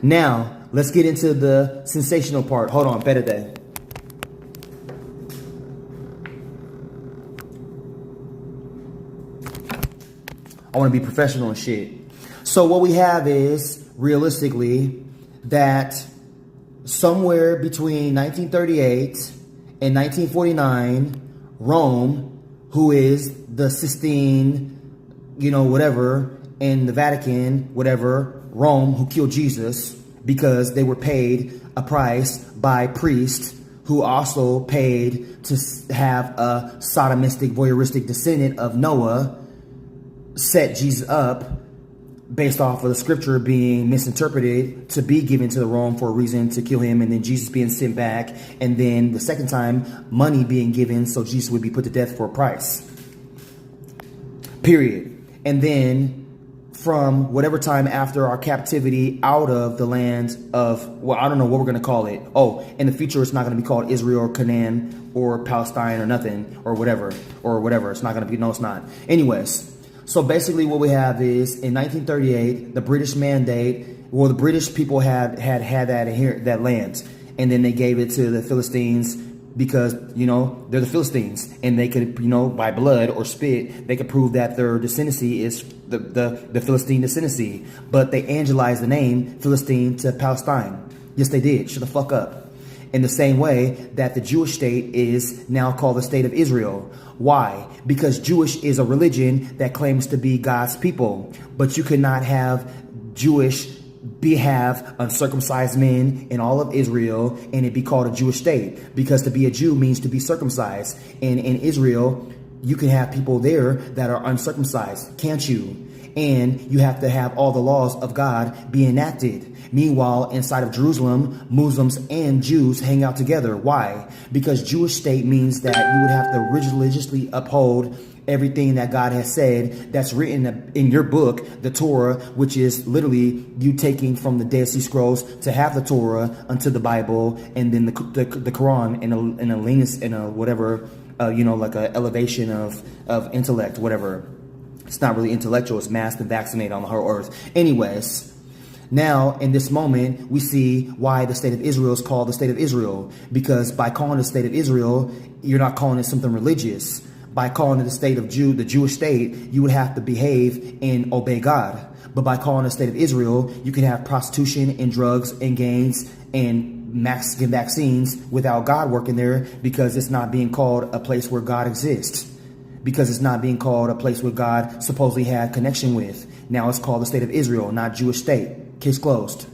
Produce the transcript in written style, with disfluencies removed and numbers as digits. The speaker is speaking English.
Now, let's get into the sensational part. Hold on, better day. I want to be professional and shit. So what we have is, realistically, that somewhere between 1938 and 1949, Rome, who is the Sistine, whatever, and the Vatican, whatever, Rome, who killed Jesus because they were paid a price by priests who also paid to have a sodomistic, voyeuristic descendant of Noah, set Jesus up based off of the scripture being misinterpreted to be given to the Rome for a reason to kill him, and then Jesus being sent back, and then the second time money being given so Jesus would be put to death for a price. Period. And then from whatever time after our captivity out of the land of, well, I don't know what we're going to call it. Oh, in the future, it's not going to be called Israel or Canaan or Palestine or nothing or whatever. It's not going to be, no, it's not. Anyways. So basically what we have is in 1938, the British mandate, well, the British people had that land, and then they gave it to the Philistines because, they're the Philistines, and they could, by blood or spit, they could prove that their descendancy is the Philistine descendancy. But they angelized the name Philistine to Palestine. Yes, they did. Shut the fuck up. In the same way that the Jewish state is now called the state of Israel. Why? Because Jewish is a religion that claims to be God's people. But you cannot have have uncircumcised men in all of Israel and it be called a Jewish state. Because to be a Jew means to be circumcised. And in Israel, you can have people there that are uncircumcised. Can't you? And you have to have all the laws of God be enacted. Meanwhile, inside of Jerusalem, Muslims and Jews hang out together. Why? Because Jewish state means that you would have to religiously uphold everything that God has said that's written in your book, the Torah, which is literally you taking from the Dead Sea Scrolls to have the Torah unto the Bible, and then the Quran in a leanness, in a whatever, like a elevation of intellect, whatever. It's not really intellectual. It's masked and vaccinated on the whole earth. Anyways. Now, in this moment, we see why the state of Israel is called the state of Israel. Because by calling it the state of Israel, you're not calling it something religious. By calling it the state of the Jewish state, you would have to behave and obey God. But by calling it the state of Israel, you can have prostitution and drugs and gangs and Mexican vaccines without God working there, because it's not being called a place where God exists. Because it's not being called a place where God supposedly had connection with. Now it's called the state of Israel, not Jewish state. Case closed.